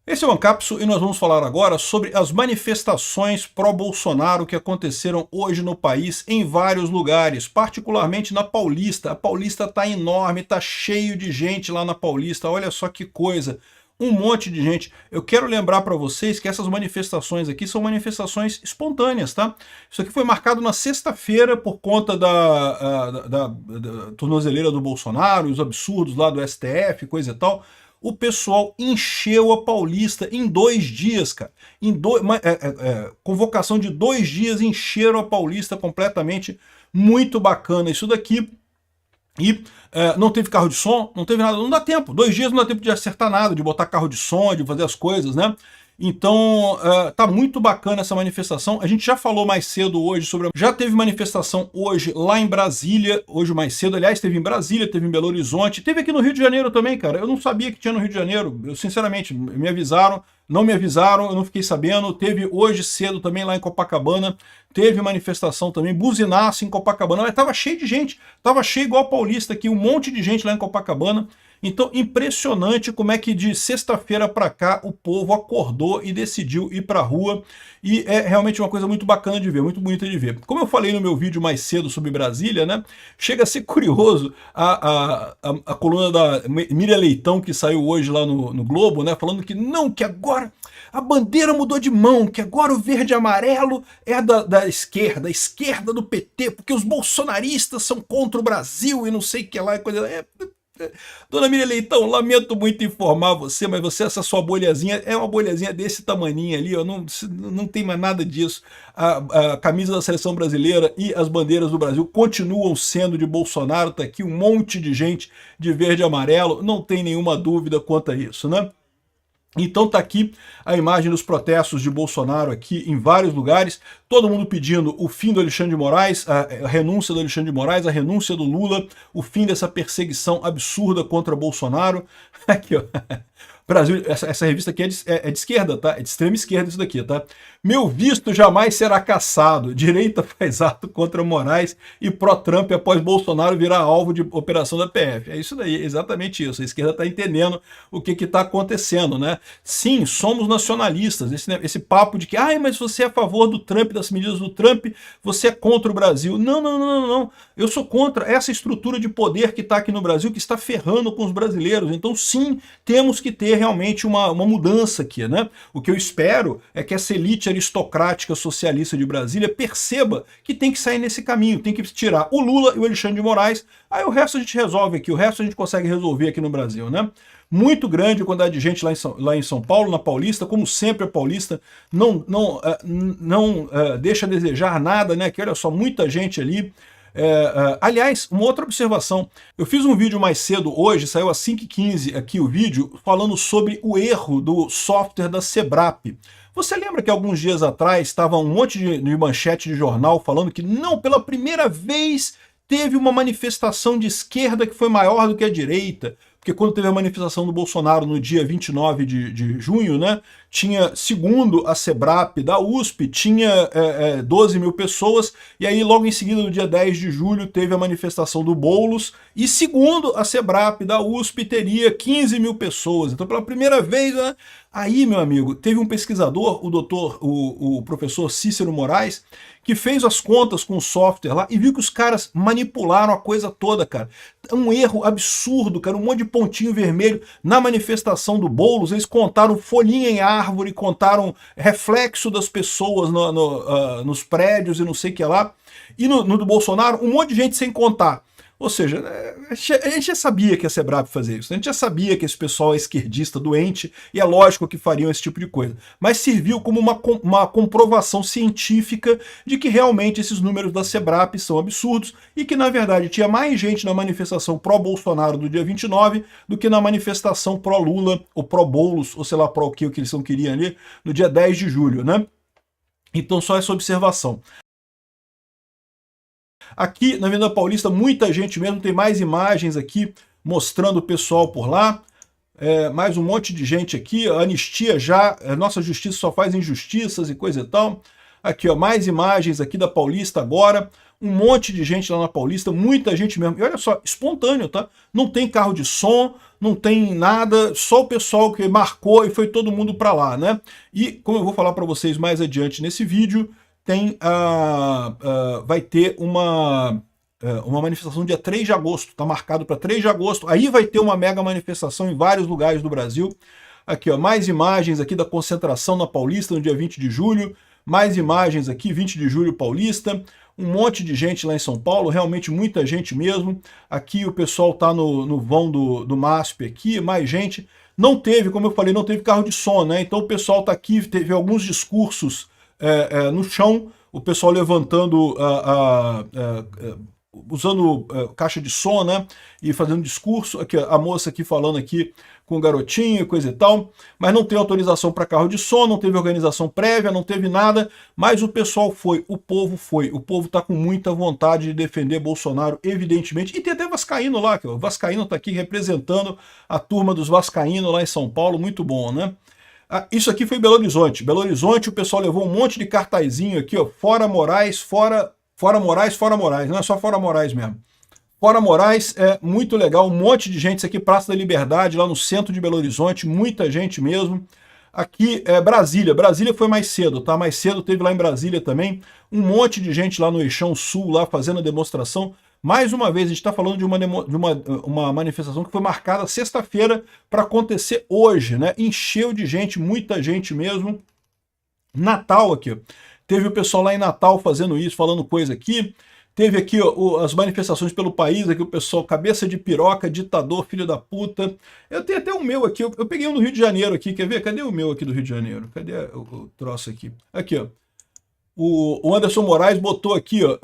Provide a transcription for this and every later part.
Esse é o Ancapso e nós vamos falar agora sobre as manifestações pró-Bolsonaro que aconteceram hoje no país em vários lugares, particularmente na Paulista. A Paulista está enorme, está cheio de gente lá na Paulista, olha só que coisa, um monte de gente. Eu quero lembrar para vocês que essas manifestações aqui são manifestações espontâneas, tá? Isso aqui foi marcado na sexta-feira por conta da tornozeleira do Bolsonaro, os absurdos lá do STF, coisa e tal. O pessoal encheu a Paulista em 2 dias, cara. Convocação de 2 dias, encheram a Paulista completamente. Muito bacana isso daqui. E não teve carro de som, não teve nada, não dá tempo. 2 dias não dá tempo de acertar nada, de botar carro de som, de fazer as coisas, né? Então, tá muito bacana essa manifestação. A gente já falou mais cedo hoje sobre... Já teve manifestação hoje lá em Brasília, hoje mais cedo. Aliás, teve em Brasília, teve em Belo Horizonte, teve aqui no Rio de Janeiro também, cara. Eu não sabia que tinha no Rio de Janeiro. Eu, sinceramente, me avisaram, não me avisaram, eu não fiquei sabendo. Teve hoje cedo também lá em Copacabana. Teve manifestação também, buzinaço em Copacabana. Mas tava cheio de gente, tava cheio igual a Paulista aqui, um monte de gente lá em Copacabana. Então, impressionante como é que de sexta-feira para cá o povo acordou e decidiu ir para a rua. E é realmente uma coisa muito bacana de ver, muito bonita de ver. Como eu falei no meu vídeo mais cedo sobre Brasília, né? Chega a ser curioso a coluna da Miriam Leitão, que saiu hoje lá no Globo, né? Falando que não, que agora a bandeira mudou de mão, que agora o verde e amarelo é da esquerda, a esquerda do PT, porque os bolsonaristas são contra o Brasil e não sei o que lá, coisa... Dona Miriam Leitão, lamento muito informar você, mas essa sua bolhazinha é uma bolhazinha desse tamaninho ali, ó, não tem mais nada disso. A camisa da seleção brasileira e as bandeiras do Brasil continuam sendo de Bolsonaro, tá aqui um monte de gente de verde e amarelo, não tem nenhuma dúvida quanto a isso, né? Então tá aqui a imagem dos protestos de Bolsonaro aqui em vários lugares, todo mundo pedindo o fim do Alexandre de Moraes, a renúncia do Alexandre de Moraes, a renúncia do Lula, o fim dessa perseguição absurda contra Bolsonaro. Aqui, ó. Brasil, essa revista aqui é de esquerda, tá? É de extrema esquerda isso daqui, tá? Meu visto jamais será cassado. Direita faz ato contra Moraes e pró-Trump após Bolsonaro virar alvo de operação da PF. É isso daí, exatamente isso. A esquerda está entendendo o que está acontecendo, né? Sim, somos nacionalistas. Esse papo de que, mas você é a favor do Trump, das medidas do Trump, você é contra o Brasil. Não, não, não, não. Eu sou contra essa estrutura de poder que está aqui no Brasil, que está ferrando com os brasileiros. Então, sim, temos que ter realmente uma mudança aqui, né? O que eu espero é que essa elite aristocrática socialista de Brasília perceba que tem que sair nesse caminho, tem que tirar o Lula e o Alexandre de Moraes, aí o resto a gente resolve aqui, o resto a gente consegue resolver aqui no Brasil, né? Muito grande a quantidade de gente lá em São Paulo, na Paulista, como sempre a Paulista não deixa a desejar nada, né? Que olha só, muita gente ali. Aliás, uma outra observação, eu fiz um vídeo mais cedo hoje, saiu às 5h15 aqui o vídeo, falando sobre o erro do software da Sebrap. Você lembra que alguns dias atrás estava um monte de manchete de jornal falando que não, pela primeira vez teve uma manifestação de esquerda que foi maior do que a direita? Porque quando teve a manifestação do Bolsonaro no dia 29 de junho, né, tinha, segundo a Sebrap da USP, tinha 12 mil pessoas, e aí logo em seguida, no dia 10 de julho, teve a manifestação do Boulos, e segundo a Sebrap da USP, teria 15 mil pessoas. Então, pela primeira vez, né, aí, meu amigo, teve um pesquisador, o professor Cícero Moraes, que fez as contas com o software lá e viu que os caras manipularam a coisa toda, cara. Um erro absurdo, cara, um monte de pontinho vermelho. Na manifestação do Boulos, eles contaram folhinha em árvore, contaram reflexo das pessoas nos prédios e não sei o que lá. E no do Bolsonaro, um monte de gente sem contar. Ou seja, a gente já sabia que ia ser brabo fazer isso, a gente já sabia que esse pessoal é esquerdista, doente, e é lógico que fariam esse tipo de coisa. Mas serviu como uma comprovação científica de que realmente esses números da Sebrap são absurdos e que, na verdade, tinha mais gente na manifestação pró-Bolsonaro do dia 29 do que na manifestação pró-Lula, ou pró-Boulos, ou sei lá pró o que eles não queriam ali, no dia 10 de julho, né? Então, só essa observação. Aqui na Avenida Paulista, muita gente mesmo, tem mais imagens aqui mostrando o pessoal por lá. Mais um monte de gente aqui, a anistia já, a nossa justiça só faz injustiças e coisa e tal. Aqui, ó, mais imagens aqui da Paulista agora. Um monte de gente lá na Paulista, muita gente mesmo. E olha só, espontâneo, tá? Não tem carro de som, não tem nada, só o pessoal que marcou e foi todo mundo para lá, né? E, como eu vou falar para vocês mais adiante nesse vídeo, tem vai ter uma manifestação dia 3 de agosto, tá marcado para 3 de agosto. Aí vai ter uma mega manifestação em vários lugares do Brasil. Aqui, ó, mais imagens aqui da concentração na Paulista no dia 20 de julho. Mais imagens aqui, 20 de julho Paulista. Um monte de gente lá em São Paulo, realmente muita gente mesmo. Aqui o pessoal tá no vão do MASP aqui, mais gente. Não teve, como eu falei, não teve carro de som, né? Então o pessoal tá aqui, teve alguns discursos no chão, o pessoal levantando, usando caixa de som, né? E fazendo discurso. Aqui, a moça aqui falando aqui com o garotinho e coisa e tal, mas não tem autorização para carro de som, não teve organização prévia, não teve nada, mas o pessoal foi, o povo tá com muita vontade de defender Bolsonaro, evidentemente, e tem até vascaíno lá, que o vascaíno tá aqui representando a turma dos vascaínos lá em São Paulo, muito bom, né? Isso aqui foi Belo Horizonte. Belo Horizonte, o pessoal levou um monte de cartazinho aqui, ó, fora Moraes, fora Moraes, não é só fora Moraes mesmo. Fora Moraes, é muito legal, um monte de gente, isso aqui Praça da Liberdade, lá no centro de Belo Horizonte, muita gente mesmo. Aqui é Brasília, Brasília foi mais cedo, tá? Mais cedo teve lá em Brasília também, um monte de gente lá no Eixão Sul, lá fazendo a demonstração. Mais uma vez, a gente está falando de uma manifestação que foi marcada sexta-feira para acontecer hoje, né? Encheu de gente, muita gente mesmo. Natal aqui, teve o pessoal lá em Natal fazendo isso, falando coisa aqui. Teve aqui ó, as manifestações pelo país, aqui o pessoal, cabeça de piroca, ditador, filho da puta. Eu tenho até o meu aqui, eu peguei um no Rio de Janeiro aqui, quer ver? Cadê o meu aqui do Rio de Janeiro? Cadê o troço aqui? Aqui, ó. O Anderson Moraes botou aqui, ó,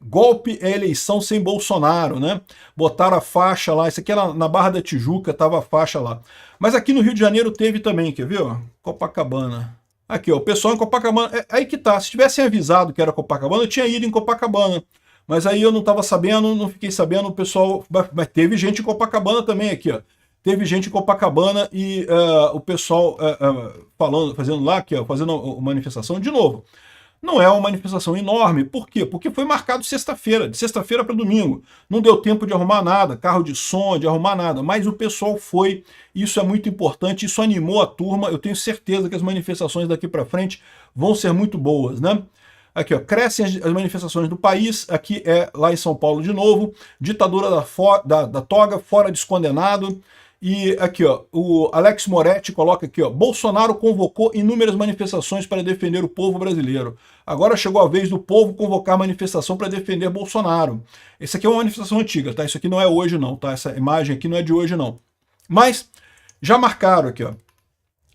golpe é eleição sem Bolsonaro, né? Botaram a faixa lá, isso aqui era na Barra da Tijuca, tava a faixa lá. Mas aqui no Rio de Janeiro teve também, quer ver? Ó? Copacabana. Aqui, ó, o pessoal em Copacabana, aí que tá, se tivessem avisado que era Copacabana, eu tinha ido em Copacabana, mas aí eu não tava sabendo, não fiquei sabendo, o pessoal, mas teve gente em Copacabana também aqui, ó, teve gente em Copacabana e o pessoal fazendo lá, aqui, ó, fazendo a manifestação de novo. Não é uma manifestação enorme, por quê? Porque foi marcado sexta-feira, de sexta-feira para domingo. Não deu tempo de arrumar nada, carro de som, de arrumar nada, mas o pessoal foi, isso é muito importante, isso animou a turma, eu tenho certeza que as manifestações daqui para frente vão ser muito boas, né? Aqui, ó, crescem as manifestações do país, aqui é lá em São Paulo de novo, ditadura da toga, fora descondenado. E aqui, ó, o Alex Moretti coloca aqui, ó, Bolsonaro convocou inúmeras manifestações para defender o povo brasileiro. Agora chegou a vez do povo convocar manifestação para defender Bolsonaro. Essa aqui é uma manifestação antiga, tá? Isso aqui não é hoje não, tá? Essa imagem aqui não é de hoje não. Mas já marcaram aqui, ó.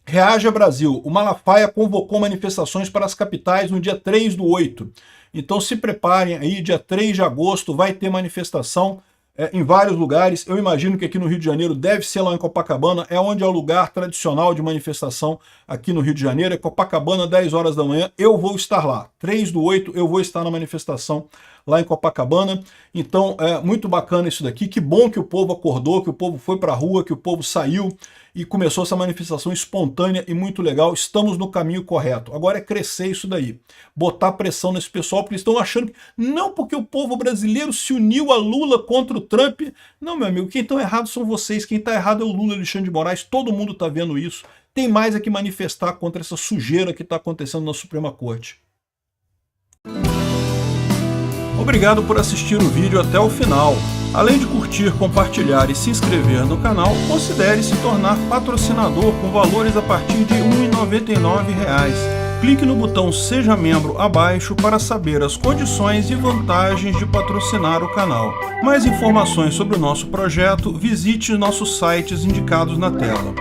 Reaja Brasil. O Malafaia convocou manifestações para as capitais no dia 3/8. Então se preparem aí, dia 3 de agosto vai ter manifestação em vários lugares. Eu imagino que aqui no Rio de Janeiro deve ser lá em Copacabana, é onde é o lugar tradicional de manifestação aqui no Rio de Janeiro, é Copacabana, 10 horas da manhã, eu vou estar lá. 3/8 eu vou estar na manifestação lá em Copacabana. Então é muito bacana isso daqui, que bom que o povo acordou, que o povo foi para a rua, que o povo saiu e começou essa manifestação espontânea e muito legal. Estamos no caminho correto. Agora é crescer isso daí, botar pressão nesse pessoal, porque eles estão achando que não porque o povo brasileiro se uniu a Lula contra o Trump. Não, meu amigo, quem estão errados são vocês, quem está errado é o Lula, Alexandre de Moraes, todo mundo está vendo isso. Tem mais é que manifestar contra essa sujeira que está acontecendo na Suprema Corte. Obrigado por assistir o vídeo até o final. Além de curtir, compartilhar e se inscrever no canal, considere se tornar patrocinador com valores a partir de R$ 1,99. Clique no botão Seja Membro abaixo para saber as condições e vantagens de patrocinar o canal. Mais informações sobre o nosso projeto, visite nossos sites indicados na tela.